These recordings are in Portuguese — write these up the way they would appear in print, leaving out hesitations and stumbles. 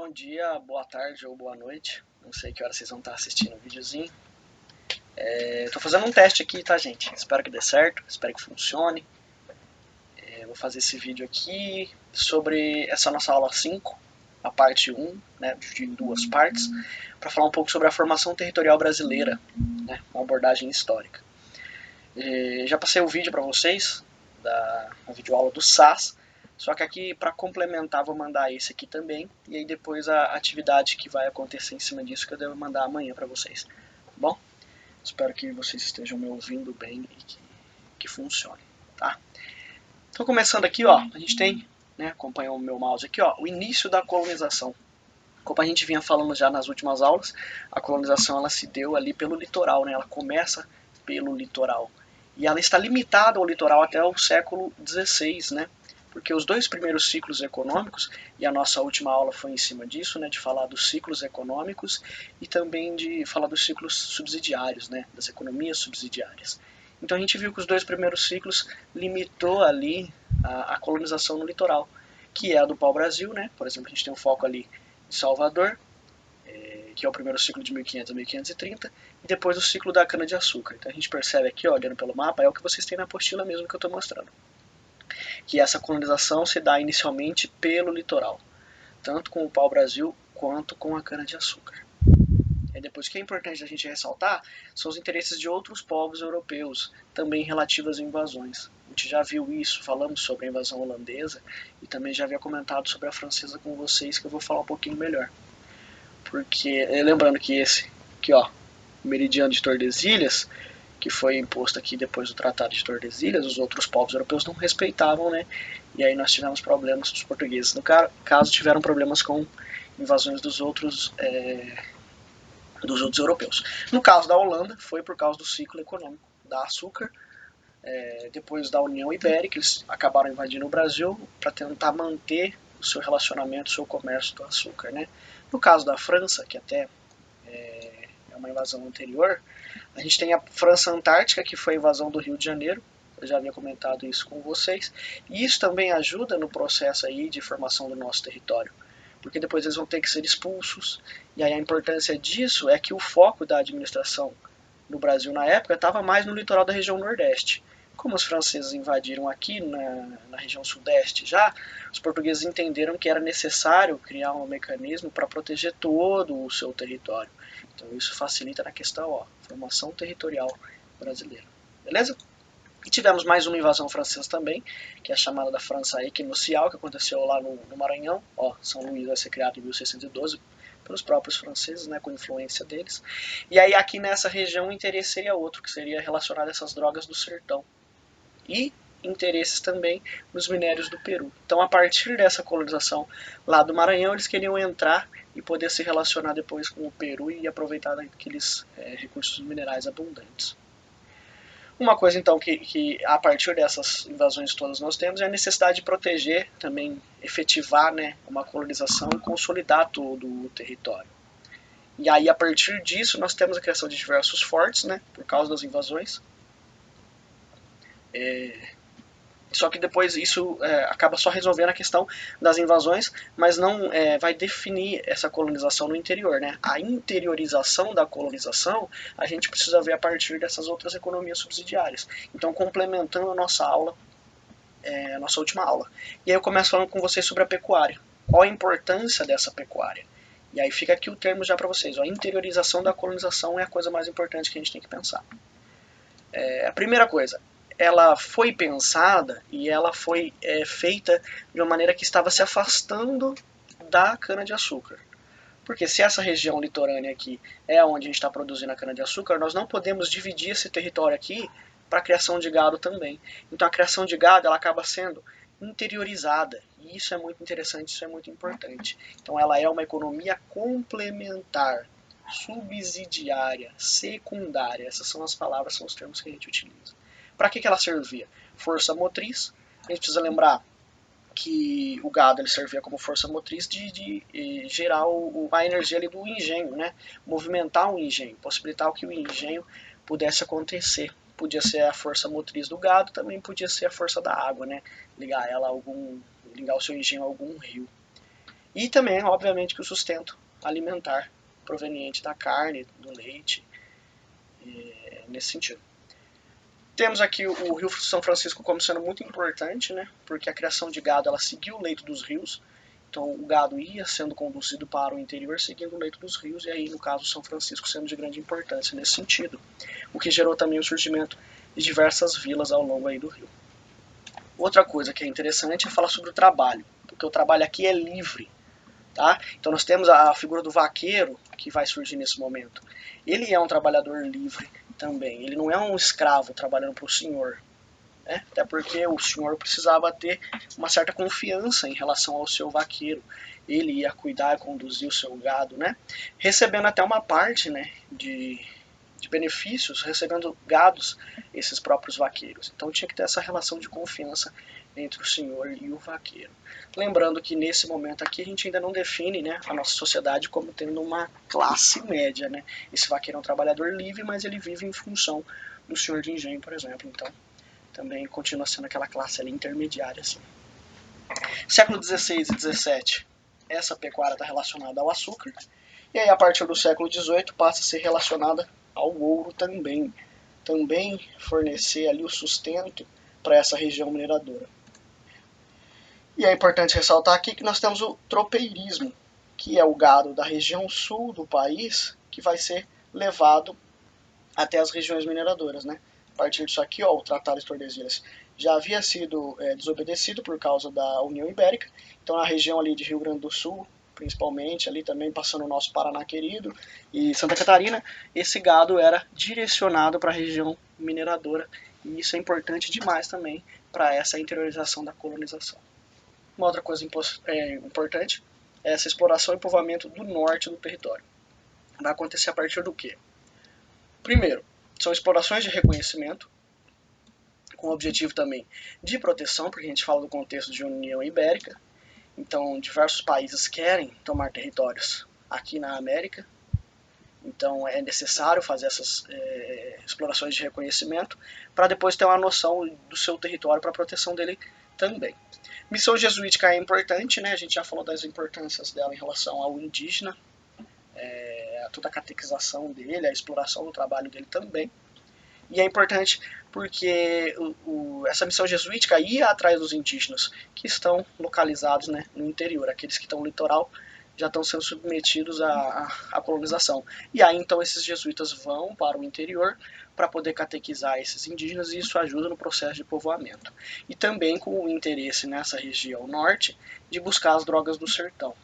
Bom dia, boa tarde ou boa noite. Não sei que hora vocês vão estar assistindo o videozinho. Tô fazendo um teste aqui, tá, gente? Espero que dê certo, espero que funcione. Vou fazer esse vídeo aqui sobre essa nossa aula 5, a parte 1, né, em duas partes, para falar um pouco sobre a formação territorial brasileira, né, uma abordagem histórica. Já passei o vídeo para vocês, da videoaula do SAS, só que aqui, para complementar, vou mandar esse aqui também, e aí depois a atividade que vai acontecer em cima disso que eu devo mandar amanhã para vocês. Tá bom? Espero que vocês estejam me ouvindo bem e que funcione, tá? Então, começando aqui, ó, a gente tem, né, acompanhou o meu mouse aqui, ó, o início da colonização. Como a gente vinha falando já nas últimas aulas, a colonização ela se deu ali pelo litoral, né? Ela começa pelo litoral. E ela está limitada ao litoral até o século XVI, né? Porque os dois primeiros ciclos econômicos, e a nossa última aula foi em cima disso, né, de falar dos ciclos econômicos e também de falar dos ciclos subsidiários, né, das economias subsidiárias. Então a gente viu que os dois primeiros ciclos limitou ali a colonização no litoral, que é a do pau-brasil, né? Por exemplo, a gente tem um foco ali em Salvador, que é o primeiro ciclo de 1500 a 1530, e depois o ciclo da cana-de-açúcar. Então a gente percebe aqui, ó, olhando pelo mapa, é o que vocês têm na apostila mesmo que eu estou mostrando. Que essa colonização se dá inicialmente pelo litoral, tanto com o pau-brasil quanto com a cana-de-açúcar. E depois, o que é importante a gente ressaltar são os interesses de outros povos europeus, também relativos a invasões. A gente já viu isso, falamos sobre a invasão holandesa e também já havia comentado sobre a francesa com vocês, que eu vou falar um pouquinho melhor. Porque, lembrando que esse aqui, ó, o meridiano de Tordesilhas, que foi imposto aqui depois do Tratado de Tordesilhas, os outros povos europeus não respeitavam, né? E aí nós tivemos problemas, os portugueses, no caso, tiveram problemas com invasões dos outros europeus. No caso da Holanda, foi por causa do ciclo econômico da açúcar, depois da União Ibérica, eles acabaram invadindo o Brasil para tentar manter o seu relacionamento, o seu comércio do açúcar, né? No caso da França, que até é uma invasão anterior, a gente tem a França Antártica, que foi a invasão do Rio de Janeiro, eu já havia comentado isso com vocês, e isso também ajuda no processo aí de formação do nosso território, porque depois eles vão ter que ser expulsos, e aí a importância disso é que o foco da administração no Brasil na época estava mais no litoral da região Nordeste. Como os franceses invadiram aqui na região Sudeste já, os portugueses entenderam que era necessário criar um mecanismo para proteger todo o seu território. Então isso facilita na questão, ó, formação territorial brasileira. Beleza? E tivemos mais uma invasão francesa também, que é a chamada da França Equinocial, que aconteceu lá no Maranhão. Ó, São Luís vai ser criado em 1612 pelos próprios franceses, né, com influência deles. E aí aqui nessa região o interesse seria outro, que seria relacionado a essas drogas do sertão. E interesses também nos minérios do Peru. Então, a partir dessa colonização lá do Maranhão, eles queriam entrar e poder se relacionar depois com o Peru e aproveitar aqueles recursos minerais abundantes. Uma coisa, então, que a partir dessas invasões todas nós temos é a necessidade de proteger, também efetivar, né, uma colonização e consolidar todo o território. E aí, a partir disso, nós temos a criação de diversos fortes, né, por causa das invasões. Só que depois isso acaba só resolvendo a questão das invasões, mas não vai definir essa colonização no interior, né? A interiorização da colonização a gente precisa ver a partir dessas outras economias subsidiárias. Então, complementando a nossa aula, a nossa última aula. E aí eu começo falando com vocês sobre a pecuária. Qual a importância dessa pecuária? E aí fica aqui o termo já para vocês. Ó, a interiorização da colonização é a coisa mais importante que a gente tem que pensar. A primeira coisa, ela foi pensada e ela foi feita de uma maneira que estava se afastando da cana-de-açúcar. Porque se essa região litorânea aqui é onde a gente está produzindo a cana-de-açúcar, nós não podemos dividir esse território aqui para a criação de gado também. Então a criação de gado ela acaba sendo interiorizada. E isso é muito interessante, isso é muito importante. Então ela é uma economia complementar, subsidiária, secundária. Essas são as palavras, são os termos que a gente utiliza. Para que ela servia? Força motriz. A gente precisa lembrar que o gado ele servia como força motriz de gerar a energia ali do engenho, né? Movimentar o engenho, possibilitar que o engenho pudesse acontecer. Podia ser a força motriz do gado, também podia ser a força da água, né? Ligar o seu engenho a algum rio. E também, obviamente, que o sustento alimentar proveniente da carne, do leite, nesse sentido. Temos aqui o Rio São Francisco como sendo muito importante, né, porque a criação de gado ela seguiu o leito dos rios, então o gado ia sendo conduzido para o interior seguindo o leito dos rios, e aí no caso São Francisco sendo de grande importância nesse sentido, o que gerou também o surgimento de diversas vilas ao longo aí do rio. Outra coisa que é interessante é falar sobre o trabalho, porque o trabalho aqui é livre. Tá? Então nós temos a figura do vaqueiro que vai surgir nesse momento. Ele é um trabalhador livre também, ele não é um escravo trabalhando para o senhor, né? Até porque o senhor precisava ter uma certa confiança em relação ao seu vaqueiro. Ele ia cuidar e conduzir o seu gado, né? Recebendo até uma parte, né, de benefícios, recebendo gados esses próprios vaqueiros. Então tinha que ter essa relação de confiança entre o senhor e o vaqueiro. Lembrando que nesse momento aqui a gente ainda não define, né, a nossa sociedade como tendo uma classe média, né? Esse vaqueiro é um trabalhador livre, mas ele vive em função do senhor de engenho, por exemplo. Então também continua sendo aquela classe ali intermediária. Assim. Século XVI e XVII, essa pecuária está relacionada ao açúcar, e aí a partir do século XVIII passa a ser relacionada ao ouro também. Também fornecer ali o sustento para essa região mineradora. E é importante ressaltar aqui que nós temos o tropeirismo, que é o gado da região sul do país que vai ser levado até as regiões mineradoras, né? A partir disso aqui, ó, o Tratado de Tordesilhas já havia sido desobedecido por causa da União Ibérica, então na região ali de Rio Grande do Sul, principalmente, ali também passando o nosso Paraná querido e Santa Catarina, esse gado era direcionado para a região mineradora, e isso é importante demais também para essa interiorização da colonização. Uma outra coisa importante é essa exploração e povoamento do norte do território. Vai acontecer a partir do quê? Primeiro, são explorações de reconhecimento, com o objetivo também de proteção, porque a gente fala do contexto de União Ibérica, então diversos países querem tomar territórios aqui na América, então é necessário fazer essas explorações de reconhecimento para depois ter uma noção do seu território para a proteção dele também. Missão jesuítica é importante, né? A gente já falou das importâncias dela em relação ao indígena, toda a catequização dele, a exploração do trabalho dele também. E é importante porque essa missão jesuítica ia atrás dos indígenas que estão localizados, né, no interior, aqueles que estão no litoral já estão sendo submetidos à colonização. E aí então esses jesuítas vão para o interior para poder catequizar esses indígenas, e isso ajuda no processo de povoamento. E também com o interesse nessa região norte de buscar as drogas do sertão,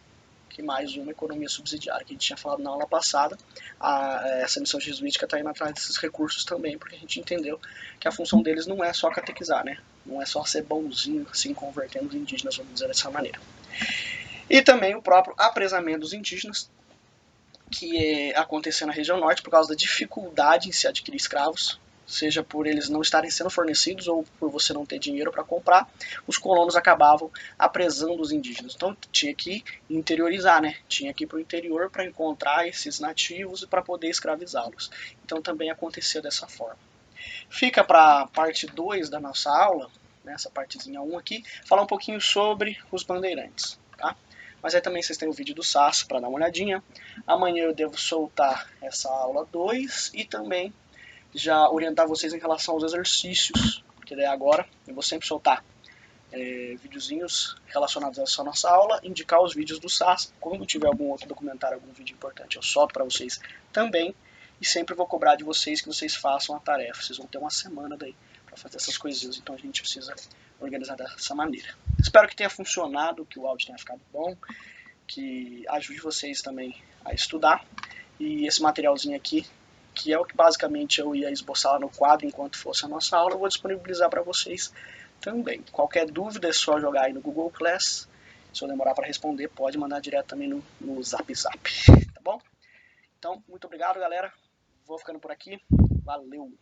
que mais uma economia subsidiária, que a gente tinha falado na aula passada. Essa missão jesuítica está indo atrás desses recursos também, porque a gente entendeu que a função deles não é só catequizar, né? Não é só ser bonzinho, assim, convertendo os indígenas, vamos dizer dessa maneira. E também o próprio apresamento dos indígenas, que aconteceu na região norte por causa da dificuldade em se adquirir escravos, seja por eles não estarem sendo fornecidos ou por você não ter dinheiro para comprar, os colonos acabavam apresando os indígenas. Então tinha que interiorizar, né? Tinha que ir para o interior para encontrar esses nativos e para poder escravizá-los. Então também aconteceu dessa forma. Fica para a parte 2 da nossa aula, nessa partezinha 1 aqui, falar um pouquinho sobre os bandeirantes, tá? Mas aí também vocês têm o vídeo do SAS para dar uma olhadinha. Amanhã eu devo soltar essa aula 2 e também já orientar vocês em relação aos exercícios, porque daí agora eu vou sempre soltar videozinhos relacionados a essa nossa aula, indicar os vídeos do SAS, quando tiver algum outro documentário, algum vídeo importante, eu solto para vocês também, e sempre vou cobrar de vocês que vocês façam a tarefa. Vocês vão ter uma semana daí para fazer essas coisinhas, então a gente precisa organizar dessa maneira. Espero que tenha funcionado, que o áudio tenha ficado bom, que ajude vocês também a estudar, e esse materialzinho aqui, que é o que basicamente eu ia esboçar no quadro enquanto fosse a nossa aula, eu vou disponibilizar para vocês também. Qualquer dúvida é só jogar aí no Google Class. Se eu demorar para responder, pode mandar direto também no Zap Zap, tá bom? Então, muito obrigado, galera. Vou ficando por aqui. Valeu!